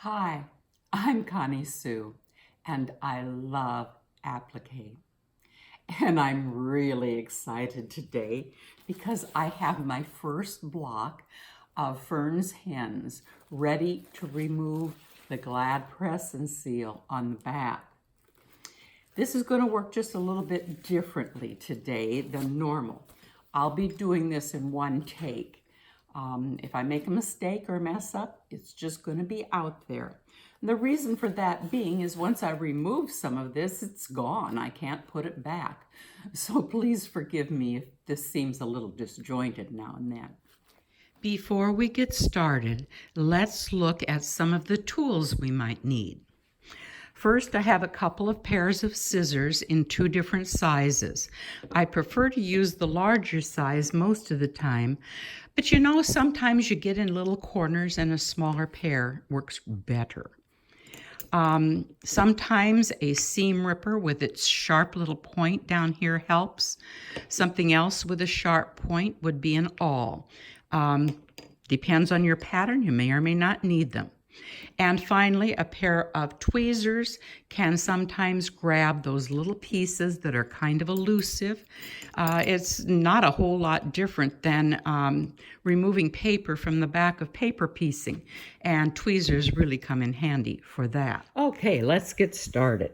Hi, I'm Connie Sue, and I love Appliqué. And I'm really excited today because I have my first block of Fern's hens ready to remove the glad press and seal on the back. This is going to work just a little bit differently today than normal. I'll be doing this in one take. If I make a mistake or mess up, it's just going to be out there. And the reason for that being is once I remove some of this, it's gone. I can't put it back. So please forgive me if this seems a little disjointed now and then. Before we get started, let's look at some of the tools we might need. First, I have a couple of pairs of scissors in two different sizes. I prefer to use the larger size most of the time, but sometimes you get in little corners and a smaller pair works better. Sometimes a seam ripper with its sharp little point down here helps. Something else with a sharp point would be an awl. Depends on your pattern, you may or may not need them. And finally, a pair of tweezers can sometimes grab those little pieces that are kind of elusive. It's not a whole lot different than removing paper from the back of paper piecing, and tweezers really come in handy for that. Okay, let's get started.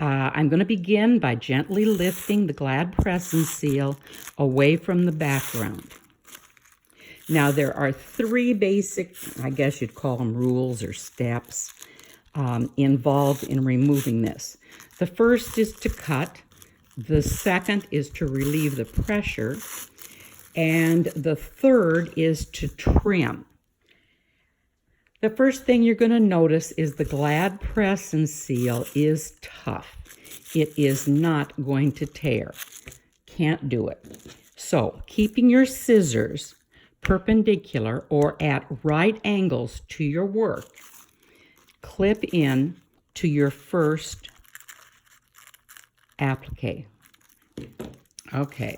I'm going to begin by gently lifting the glad press and seal away from the background. Now, there are three basic, I guess you'd call them rules or steps, involved in removing this. The first is to cut. The second is to relieve the pressure. And the third is to trim. The first thing you're going to notice is the glad press and seal is tough. It is not going to tear. Can't do it. So, keeping your scissors perpendicular or at right angles to your work, clip in to your first applique. Okay.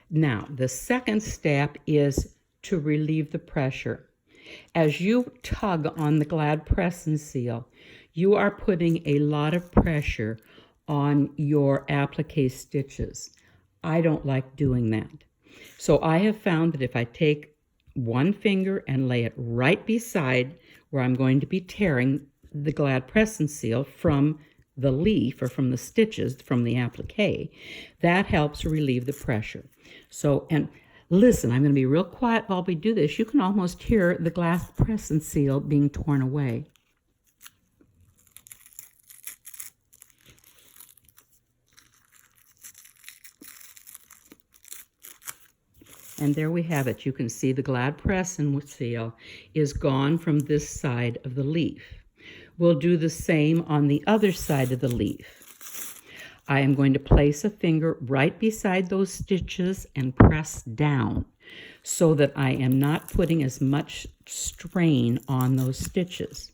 Now, the second step is to relieve the pressure. As you tug on the glad press and seal, you are putting a lot of pressure on your applique stitches. I don't like doing that. So I have found that if I take one finger and lay it right beside where I'm going to be tearing the glad press and seal from the leaf or from the stitches from the applique, that helps relieve the pressure. So, and listen, I'm going to be real quiet while we do this. You can almost hear the glad press and seal being torn away. And there we have it. You can see the glad press and seal is gone from this side of the leaf. We'll do the same on the other side of the leaf. I am going to place a finger right beside those stitches and press down so that I am not putting as much strain on those stitches.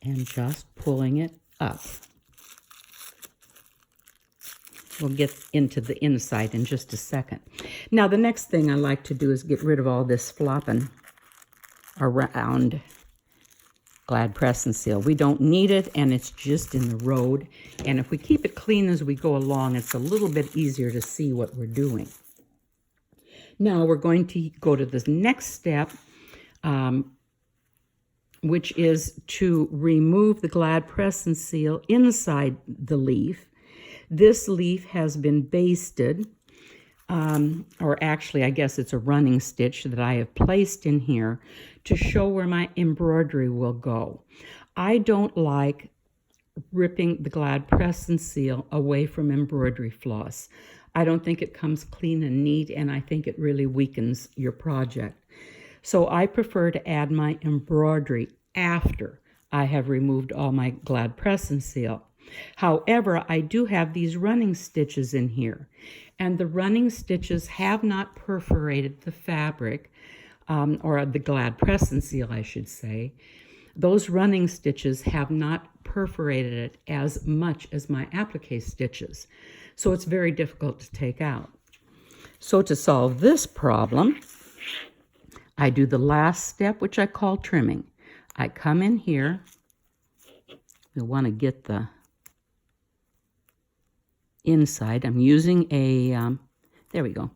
And just pulling it up. We'll get into the inside in just a second. Now, the next thing I like to do is get rid of all this flopping around glad press and seal. We don't need it, and it's just in the road. And if we keep it clean as we go along, it's a little bit easier to see what we're doing. Now, we're going to go to the next step, which is to remove the glad press and seal inside the leaf. This leaf has been basted, or actually I guess it's a running stitch that I have placed in here to show where my embroidery will go. I don't like ripping the glad press and seal away from embroidery floss. I don't think it comes clean and neat, and I think it really weakens your project. So I prefer to add my embroidery after I have removed all my glad press and seal. However, I do have these running stitches in here, and the running stitches have not perforated the fabric, or the glad press and seal, I should say. Those running stitches have not perforated it as much as my applique stitches, so it's very difficult to take out. So to solve this problem, I do the last step, which I call trimming. I come in here. You'll want to get the inside. I'm using a, there we go,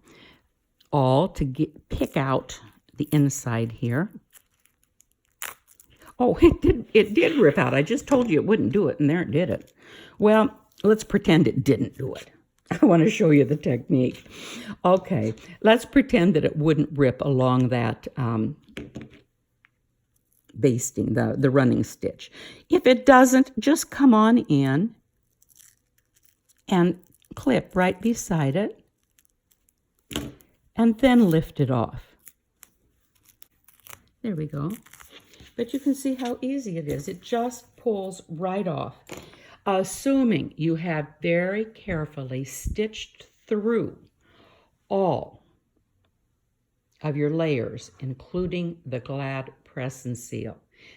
awl to pick out the inside here. Oh, it did rip out. I just told you it wouldn't do it, and there it did it. Well, let's pretend it didn't do it. I want to show you the technique. Okay, let's pretend that it wouldn't rip along that basting, the running stitch. If it doesn't, just come on in and clip right beside it, and then lift it off. There we go. But you can see how easy it is. It just pulls right off. Assuming you have very carefully stitched through all of your layers, including the glad press and seal.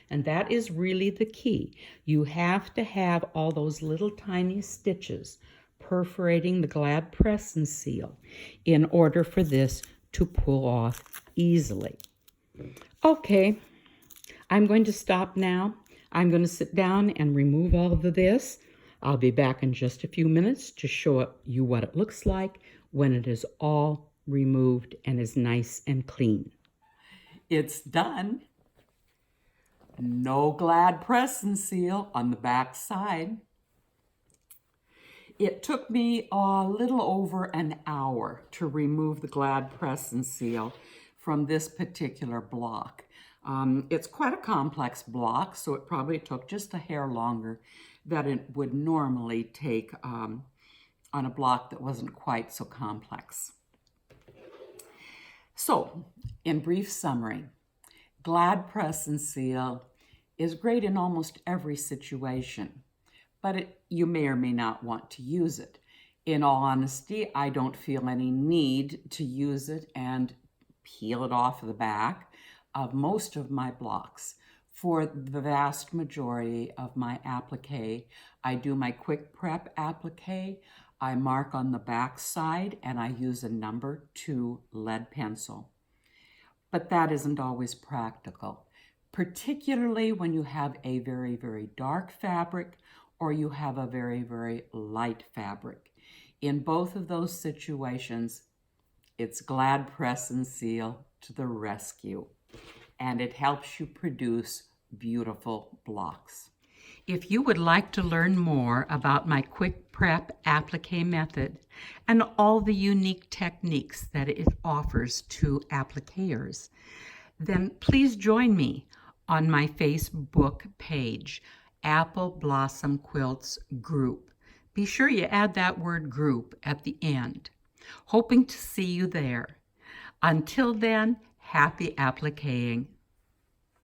And that is really the key. You have to have all those little tiny stitches perforating the glad press and seal in order for this to pull off easily. Okay, I'm going to stop now. I'm going to sit down and remove all of this. I'll be back in just a few minutes to show you what it looks like when it is all removed and is nice and clean. It's done. No glad press and seal on the back side. It took me a little over an hour to remove the glad press and seal from this particular block. It's quite a complex block, so it probably took just a hair longer than it would normally take on a block that wasn't quite so complex. So, in brief summary, glad press and seal is great in almost every situation, but you may or may not want to use it. In all honesty, I don't feel any need to use it and peel it off the back of most of my blocks. For the vast majority of my applique, I do my quick prep applique. I mark on the back side and I use a number 2 lead pencil. But that isn't always practical, particularly when you have a very, very dark fabric or you have a very, very light fabric. In both of those situations, it's glad press and seal to the rescue, and it helps you produce beautiful blocks. If you would like to learn more about my quick prep applique method and all the unique techniques that it offers to appliqueurs, then please join me on my Facebook page, Apple Blossom Quilts Group. Be sure you add that word group at the end. Hoping to see you there. Until then, happy appliquing.